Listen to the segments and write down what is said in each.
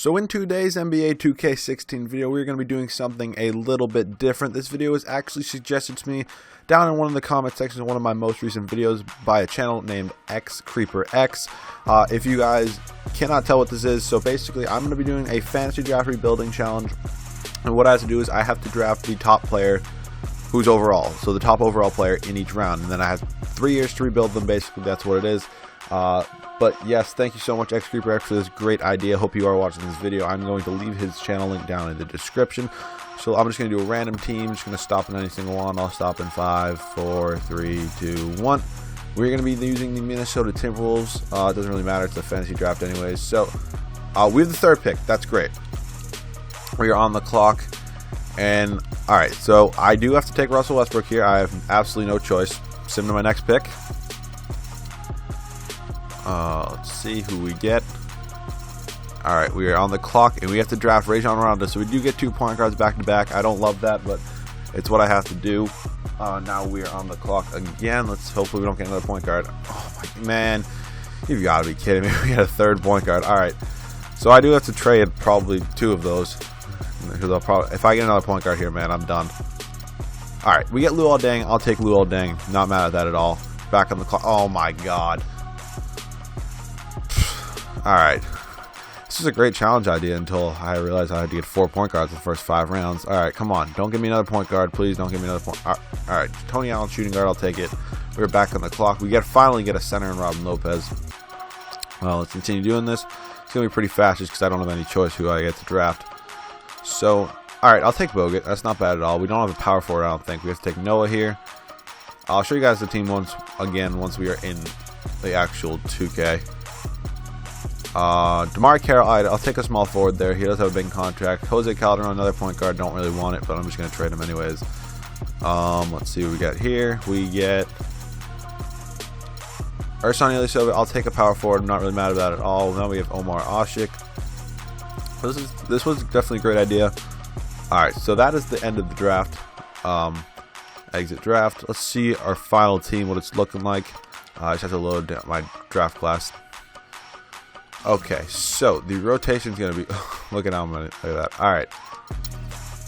So in today's NBA 2K16 video, we're going to be doing something a little bit different. This video was actually suggested to me down in one of the comment sections of one of my most recent videos by a channel named XCreeperX. If you guys cannot tell what this is, so basically I'm going to be doing a fantasy draft rebuilding challenge. And what I have to do is I have to draft the top player who's overall, so the top overall player in each round, and then I have 3 years to rebuild them. Basically, that's what it is. But yes, thank you so much, XCreeperX, for this great idea. Hope you are watching this video. I'm going to leave his channel link down in the description. So I'm just going to do a random team. Just going to stop in any single one. I'll stop in 5, 4, 3, 2, 1. We're going to be using the Minnesota Timberwolves. It doesn't really matter. It's a fantasy draft anyways. So we have the 3rd pick. That's great. We are on the clock. And alright, so I do have to take Russell Westbrook here. I have absolutely no choice. Send him to my next pick. Let's see who we get. Alright, we are on the clock, and we have to draft Rajon Rondo. So we do get 2 point guards back to back. I don't love that, but it's what I have to do. Now we are on the clock again. Hopefully we don't get another point guard. Oh my man, you've got to be kidding me. We got a 3rd point guard. Alright, so I do have to trade probably 2 of those. If I get another point guard here, man, I'm done. Alright, we get Luol Deng. I'll take Luol Deng. Not mad at that at all. Back on the clock. Oh my god. Alright. This is a great challenge idea until I realized I had to get 4 point guards in the first 5 rounds. Alright, come on. Don't give me another point guard. Please don't give me another point. Alright, Tony Allen shooting guard. I'll take it. We're back on the clock. We finally get a center in Robin Lopez. Well, let's continue doing this. It's going to be pretty fast just because I don't have any choice who I get to draft. So, alright, I'll take Bogut. That's not bad at all. We don't have a power forward, I don't think. We have to take Noah here. I'll show you guys the team once we are in the actual 2K. DeMar Carroll, I'll take a small forward there. He does have a big contract. Jose Calderon, another point guard. Don't really want it, but I'm just going to trade him anyways. Let's see what we got here. We get Ersan Ilyasova. I'll take a power forward. I'm not really mad at that at all. Now we have Omar Ashik. This was definitely a great idea. Alright, so that is the end of the draft. Exit draft. Let's see our final team, what it's looking like. I just have to load down my draft class. Okay, so the rotation is going to be... look at how many. Look at that. Alright.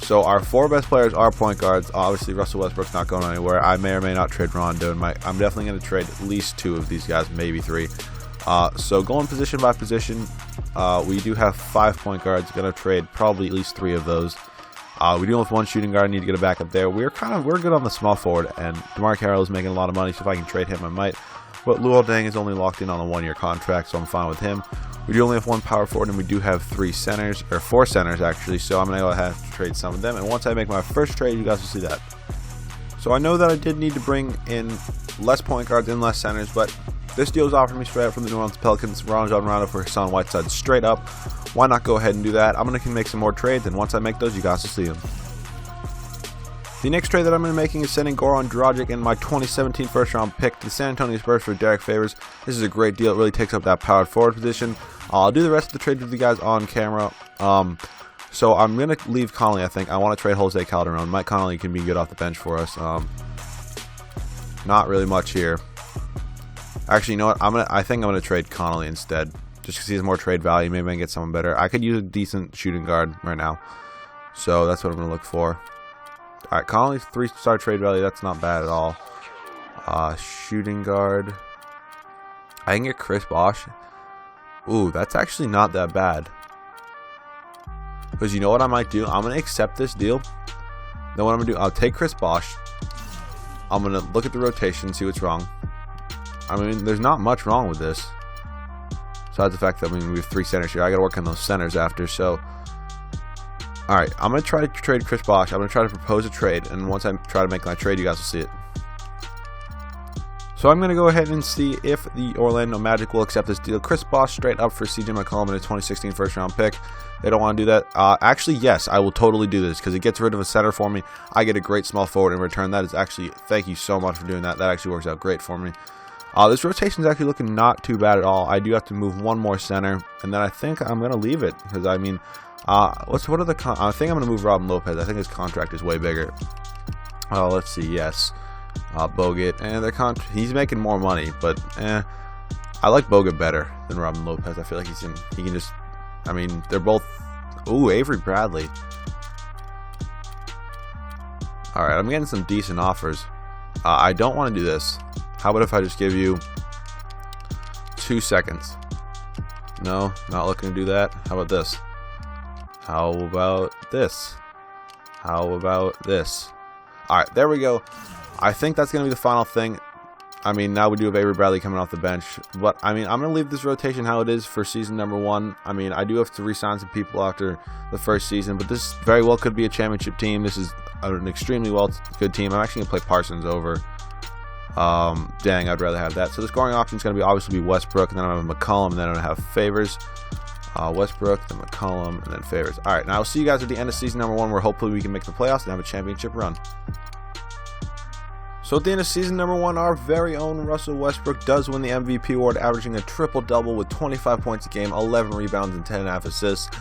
So our 4 best players are point guards. Obviously, Russell Westbrook's not going anywhere. I may or may not trade Rondo. I'm definitely going to trade at least 2 of these guys, maybe 3. So going position by position, we do have 5 point guards. Going to trade probably at least 3 of those. We do have 1 shooting guard. Need to get a backup there. We're good on the small forward, and DeMar Carroll is making a lot of money. So if I can trade him, I might. But Luol Deng is only locked in on a 1-year contract, so I'm fine with him. We do only have 1 power forward, and we do have 4 centers actually. So I'm gonna have to trade some of them. And once I make my first trade, you guys will see that. So I know that I did need to bring in less point guards and less centers, but this deal is offered me straight up from the New Orleans Pelicans. Rajon Rondo for Hassan Whiteside straight up. Why not go ahead and do that? I'm going to make some more trades, and once I make those, you guys will see them. The next trade that I'm going to be making is sending Goran Dragic and my 2017 first-round pick to the San Antonio Spurs for Derek Favors. This is a great deal. It really takes up that powered forward position. I'll do the rest of the trade with you guys on camera. So I'm going to leave Conley, I think. I want to trade Jose Calderon. Mike Conley can be good off the bench for us. Not really much here. Actually, you know what? I think I'm gonna trade Connolly instead, just because he has more trade value. Maybe I can get someone better. I could use a decent shooting guard right now, so that's what I'm gonna look for. All right, Connolly's 3-star trade value. That's not bad at all. Shooting guard. I can get Chris Bosh. Ooh, that's actually not that bad. Because you know what I might do? I'm gonna accept this deal. Then what I'm gonna do? I'll take Chris Bosh. I'm gonna look at the rotation, see what's wrong. I mean, there's not much wrong with this. Besides the fact that we have 3 centers here. I gotta work on those centers after, so. Alright, I'm gonna try to trade Chris Bosh. I'm gonna try to propose a trade, and once I try to make my trade, you guys will see it. So I'm gonna go ahead and see if the Orlando Magic will accept this deal. Chris Bosh straight up for CJ McCollum in a 2016 first-round pick. They don't want to do that. Actually, yes, I will totally do this because it gets rid of a center for me. I get a great small forward in return. That is actually, thank you so much for doing that. That actually works out great for me. This rotation is actually looking not too bad at all. I do have to move 1 more center, and then I think I'm going to leave it because, I mean, I think I'm going to move Robin Lopez. I think his contract is way bigger. Let's see, yes. Bogut, and he's making more money, but I like Bogut better than Robin Lopez. I feel like he can just I mean, they're both... Ooh, Avery Bradley. Alright, I'm getting some decent offers. I don't want to do this. How about if I just give you 2 seconds? No, not looking to do that. How about this? How about this? How about this? Alright, there we go. I think that's going to be the final thing. I mean, now we do have Avery Bradley coming off the bench. But, I mean, I'm going to leave this rotation how it is for season number 1. I mean, I do have to re-sign some people after the first season. But this very well could be a championship team. This is an extremely good team. I'm actually going to play Parsons over. Dang, I'd rather have that. So the scoring option is going to be obviously Westbrook. And then I have McCollum. And then I have Favors. Westbrook, then McCollum, and then Favors. Alright, now I'll see you guys at the end of season number 1 where hopefully we can make the playoffs and have a championship run. So at the end of season number 1, our very own Russell Westbrook does win the MVP award, averaging a triple-double with 25 points a game, 11 rebounds, and 10.5 assists.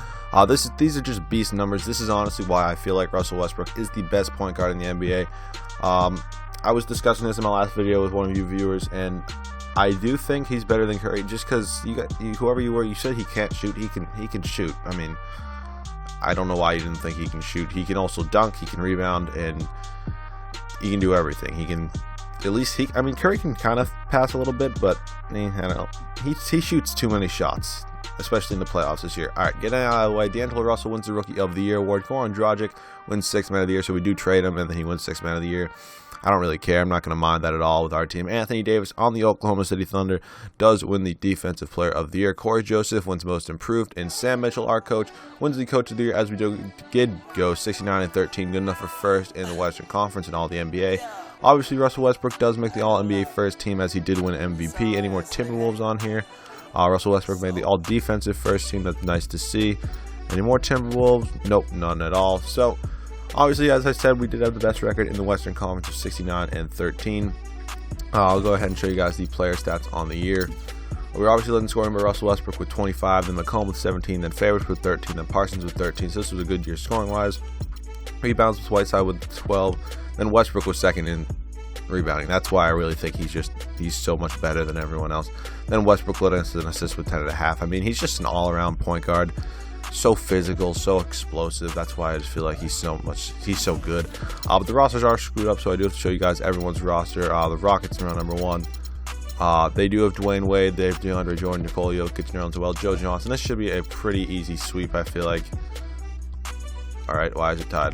These are just beast numbers. This is honestly why I feel like Russell Westbrook is the best point guard in the NBA. I was discussing this in my last video with one of you viewers, and I do think he's better than Curry. Just because whoever you were, you said he can't shoot. He can shoot. I mean, I don't know why you didn't think he can shoot. He can also dunk. He can rebound, and he can do everything. He can, at least I mean, Curry can kind of pass a little bit, but I don't know. He shoots too many shots, especially in the playoffs this year. All right, getting out of the way. D'Angelo Russell wins the Rookie of the Year award. Goran Dragic wins 6th Man of the Year, so we do trade him, and then he wins 6th Man of the Year. I don't really care. I'm not going to mind that at all with our team. Anthony Davis on the Oklahoma City Thunder does win the Defensive Player of the Year. Corey Joseph wins Most Improved. And Sam Mitchell, our coach, wins the Coach of the Year as we did go 69-13. Good enough for first in the Western Conference and all the NBA. Obviously, Russell Westbrook does make the All-NBA first team as he did win MVP. Any more Timberwolves on here? Russell Westbrook made the All-Defensive first team. That's nice to see. Any more Timberwolves? Nope, none at all. So, obviously, as I said, we did have the best record in the Western Conference of 69-13. I'll go ahead and show you guys the player stats on the year. We're obviously leading scoring by Russell Westbrook with 25, then McCollum with 17, then Favors with 13, then Parsons with 13. So this was a good year scoring-wise. Rebounds with Whiteside with 12, then Westbrook was second in rebounding. That's why I really think he's so much better than everyone else. Then Westbrook led us an assist with 10.5. I mean, he's just an all-around point guard. So physical, so explosive. That's why I just feel like he's so good. But the rosters are screwed up, so I do have to show you guys everyone's roster. The Rockets are on number 1. They do have Dwayne Wade, they have DeAndre Jordan, Nikola Jokic, Nerlens Noel, Joe Johnson. This should be a pretty easy sweep, I feel like. Alright, why is it tied?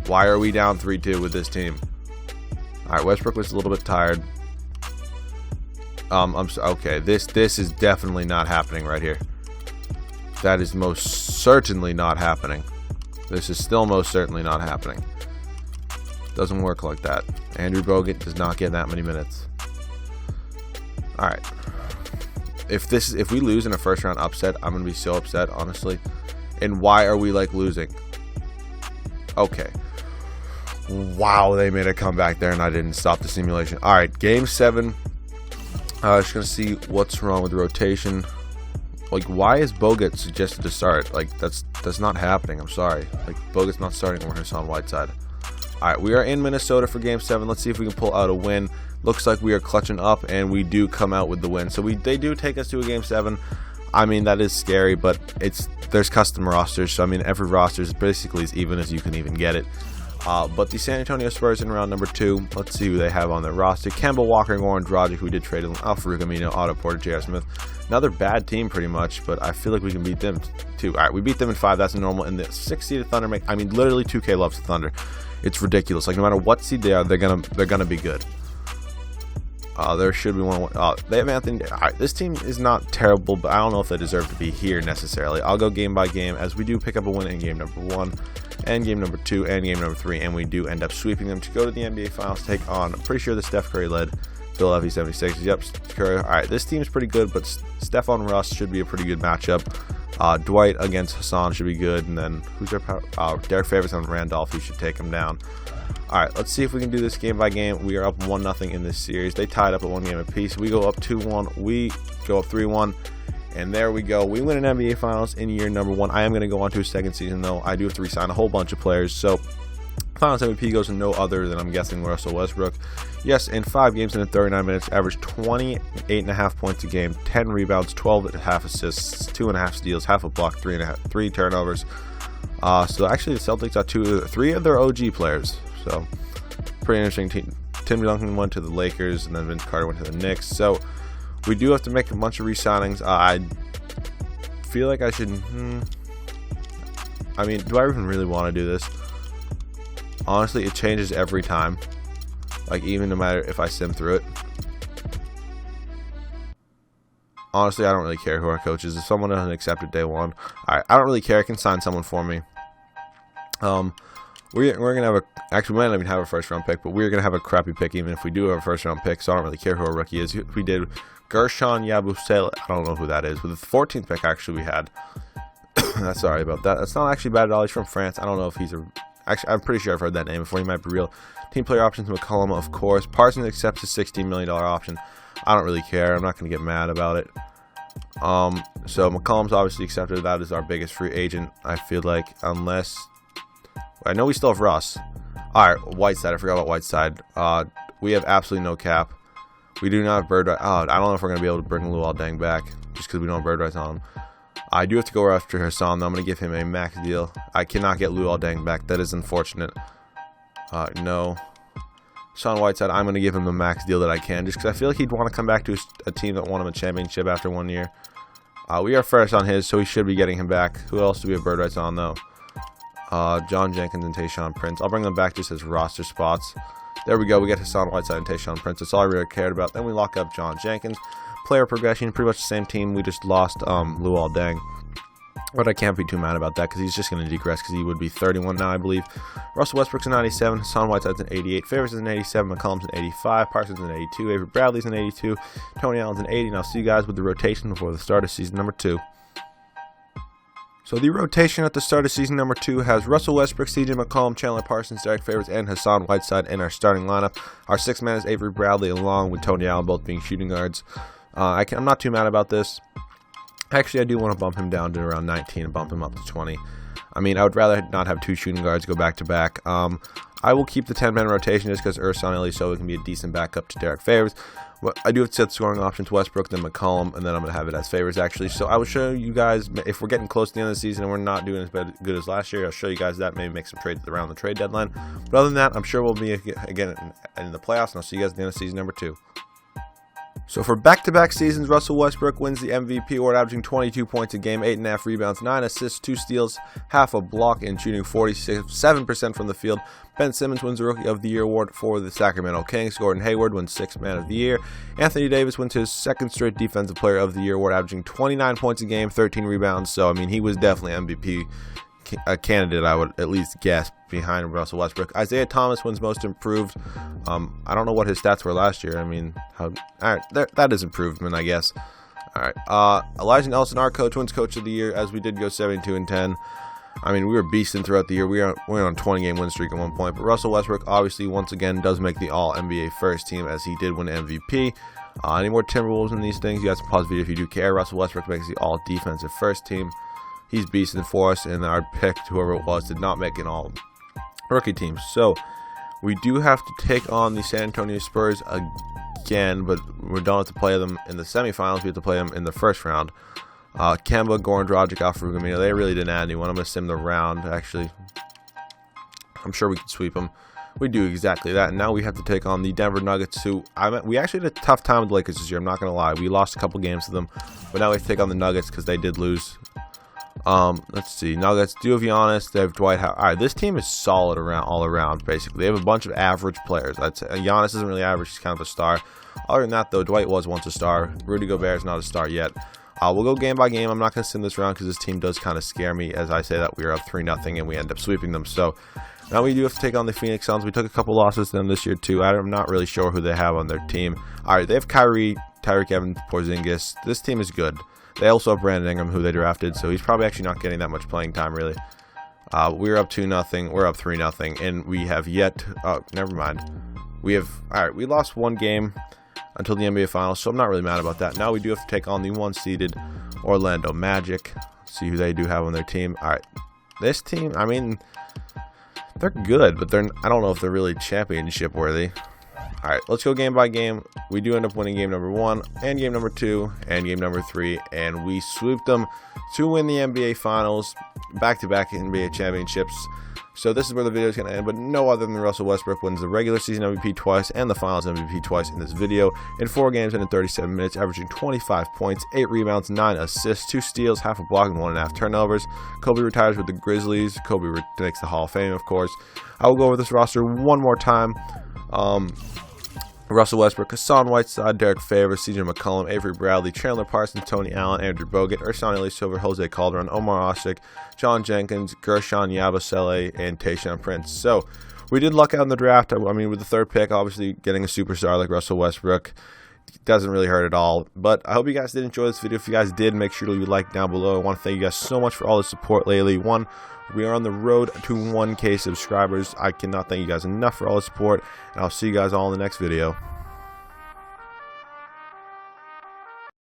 Why are we down 3-2 with this team? Alright, Westbrook was a little bit tired. Okay, this is definitely not happening right here. That is most certainly not happening. This is still most certainly not happening. Doesn't work like that. Andrew Bogut does not get that many minutes. Alright. If we lose in a first round upset, I'm gonna be so upset, honestly. And why are we like losing? Okay. Wow, they made a comeback there and I didn't stop the simulation. Alright, game 7. Just gonna see what's wrong with the rotation. Like, why is Bogut suggested to start? Like, that's not happening. I'm sorry. Like, Bogut's not starting over Hassan Whiteside. Alright, we are in Minnesota for Game 7. Let's see if we can pull out a win. Looks like we are clutching up, and we do come out with the win. So they do take us to a Game 7. I mean, that is scary, but there's custom rosters. So, I mean, every roster is basically as even as you can even get it. But the San Antonio Spurs in round number 2. Let's see who they have on their roster. Kemba Walker, Goran Dragic, who we did trade him. Al-Farouq Amino, Otto Porter, J.R. Smith. Another bad team, pretty much, but I feel like we can beat them too. All right, we beat them in 5. That's normal. And the 6th seeded Thunder I mean, literally 2K loves the Thunder. It's ridiculous. Like, no matter what seed they are, they're gonna be good. There should be one. They have Anthony. All right, this team is not terrible, but I don't know if they deserve to be here necessarily. I'll go game by game as we do pick up a win in game number 1, and game number 2, and game number 3, and we do end up sweeping them to go to the NBA Finals. Take on, I'm pretty sure the Steph Curry led Philadelphia 76ers. Yep, Curry. All right, this team's pretty good, but Steph on Russ should be a pretty good matchup. Dwight against Hassan should be good, and then who's their power? Derek Favors on Randolph, who should take him down. All right, let's see if we can do this game by game. We are up 1-0 in this series. They tied up at 1 game apiece. We go up 2-1. We go up 3-1. And there we go. We win an NBA Finals in year number 1. I am going to go on to a second season, though. I do have to re-sign a whole bunch of players. So Finals MVP goes to no other than, I'm guessing, Russell Westbrook. Yes, in 5 games and in 39 minutes, averaged 28.5 points a game, 10 rebounds, 12.5 assists, 2.5 steals, half a block, 3 turnovers. So actually, the Celtics got 3 of their OG players. So pretty interesting team. Tim Duncan went to the Lakers, and then Vince Carter went to the Knicks. So we do have to make a bunch of re-signings. I feel like I should. I mean, do I even really want to do this? Honestly, it changes every time. Like, even no matter if I sim through it. Honestly, I don't really care who our coach is. If someone doesn't accept it day one, I don't really care. I can sign someone for me. We're gonna have actually, we might not even have a first round pick, but we're gonna have a crappy pick even if we do have a first round pick. So I don't really care who our rookie is. If we did Gershon Yabusele, I don't know who that is. With the 14th pick, actually, we had. Sorry about that. That's not actually bad at all. He's from France. I don't know if he's a. Actually, I'm pretty sure I've heard that name before. He might be real. Team player options, McCollum, of course. Parsons accepts his $16 million option. I don't really care. I'm not going to get mad about it. So McCollum's obviously accepted. That is our biggest free agent, I feel like. Unless... I know we still have Russ. Alright, Whiteside. I forgot about Whiteside. We have absolutely no cap. We do not have bird rights. I don't know if we're going to be able to bring Luol Deng back. Just because we don't have bird rights on him. I do have to go after Hassan, though. I'm going to give him a max deal. I cannot get Luol Deng back. That is unfortunate. No. Sean Whiteside, I'm going to give him the max deal that I can. Just because I feel like he'd want to come back to a team that won him a championship after 1 year. We are first on his, so we should be getting him back. Who else do we have bird rights on, though? John Jenkins and Tayshaun Prince. I'll bring them back just as roster spots. There we go. We get Hassan Whiteside and Tayshaun Prince. That's all I really cared about. Then we lock up John Jenkins. Player progression, pretty much the same team. We just lost Luol Deng. But I can't be too mad about that because he's just going to decrease because he would be 31 now, I believe. Russell Westbrook's an 97. Hassan Whiteside's an 88. Favors is an 87. McCollum's an 85. Parsons an 82. Avery Bradley's an 82. Tony Allen's an 80. And I'll see you guys with the rotation before the start of season number 2. So the rotation at the start of season number 2 has Russell Westbrook, CJ McCollum, Chandler Parsons, Derek Favors, and Hassan Whiteside in our starting lineup. Our 6th man is Avery Bradley, along with Tony Allen, both being shooting guards. I'm not too mad about this. Actually, I do want to bump him down to around 19 and bump him up to 20. I mean, I would rather not have 2 shooting guards go back to back. I will keep the 10-man rotation just because Ersan Ilyasova can be a decent backup to Derek Favors. Well, I do have to set the scoring option to Westbrook, then McCollum, and then I'm going to have it as Favors, actually. So I will show you guys, if we're getting close to the end of the season and we're not doing as good as last year, I'll show you guys that, maybe make some trades around the trade deadline. But other than that, I'm sure we'll be again in the playoffs, and I'll see you guys at the end of season number 2. So for back-to-back seasons, Russell Westbrook wins the MVP award, averaging 22 points a game, 8.5 rebounds, 9 assists, 2 steals, half a block, and shooting 47% from the field. Ben Simmons wins the Rookie of the Year award for the Sacramento Kings. Gordon Hayward wins 6th Man of the Year. Anthony Davis wins his 2nd straight Defensive Player of the Year award, averaging 29 points a game, 13 rebounds. So, I mean, he was definitely MVP a candidate, I would at least guess, behind Russell Westbrook. Isaiah Thomas wins Most Improved. I don't know what his stats were last year. I mean, alright, that is improvement, I guess. Alright, Elijah Nelson, our coach, wins Coach of the Year, as we did go 72-10. I mean, we were beasting throughout the year. We were on a 20-game win streak at one point. But Russell Westbrook, obviously, once again, does make the All-NBA first team, as he did win MVP. Any more Timberwolves in these things? You guys can pause the video if you do care. Russell Westbrook makes the All-Defensive first team. He's beasting for us, and our pick, whoever it was, did not make an all-rookie team. So, we do have to take on the San Antonio Spurs again, but we don't have to play them in the semifinals. We have to play them in the first round. Kemba, Goran Dragic, Alfred Gamino, they really didn't add anyone. I'm going to sim the round, actually. I'm sure we can sweep them. We do exactly that. And now we have to take on the Denver Nuggets, who we actually had a tough time with the Lakers this year. I'm not going to lie. We lost a couple games to them, but now we have to take on the Nuggets because they did lose. Let's see. Nuggets do have Giannis. They have Dwight Howard. All right, this team is solid all around. Basically, they have a bunch of average players. I'd say Giannis isn't really average. He's kind of a star. Other than that, though, Dwight was once a star. Rudy Gobert is not a star yet. We'll go game by game. I'm not going to sim this round because this team does kind of scare me, as I say that we are up 3-0 and we end up sweeping them. So now we do have to take on the Phoenix Suns. We took a couple losses to them this year too. I'm not really sure who they have on their team. All right, they have Kyrie, Tyreek Evans, Porzingis. This team is good. They also have Brandon Ingram, who they drafted, so he's probably actually not getting that much playing time, really. We're up 2-0. We're up 3-0, and we have yet... Oh, never mind. We lost 1 game until the NBA Finals, so I'm not really mad about that. Now we do have to take on the 1-seeded Orlando Magic. See who they do have on their team. All right. This team, I mean... They're good, but I don't know if they're really championship worthy. Alright, let's go game by game. We do end up winning game number 1, and game number 2, and game number 3, and we swooped them to win the NBA Finals, back-to-back NBA championships. So this is where the video is going to end, but no other than Russell Westbrook wins the regular season MVP twice and the Finals MVP twice in this video in 4 games and in 37 minutes, averaging 25 points, 8 rebounds, 9 assists, 2 steals, half a block, and 1.5 turnovers. Kobe retires with the Grizzlies. Kobe makes the Hall of Fame, of course. I will go over this roster one more time. Russell Westbrook, Hassan Whiteside, Derek Favors, CJ McCollum, Avery Bradley, Chandler Parsons, Tony Allen, Andrew Bogut, Ersan Ilyasova, Jose Calderon, Omar Asik, John Jenkins, Gershon Yabusele, and Tayshaun Prince. So we did luck out in the draft. I mean, with the 3rd pick, obviously getting a superstar like Russell Westbrook doesn't really hurt at all. But I hope you guys did enjoy this video. If you guys did, make sure to leave a like down below. I want to thank you guys so much for all the support lately. We are on the road to 1K subscribers. I cannot thank you guys enough for all the support, and I'll see you guys all in the next video.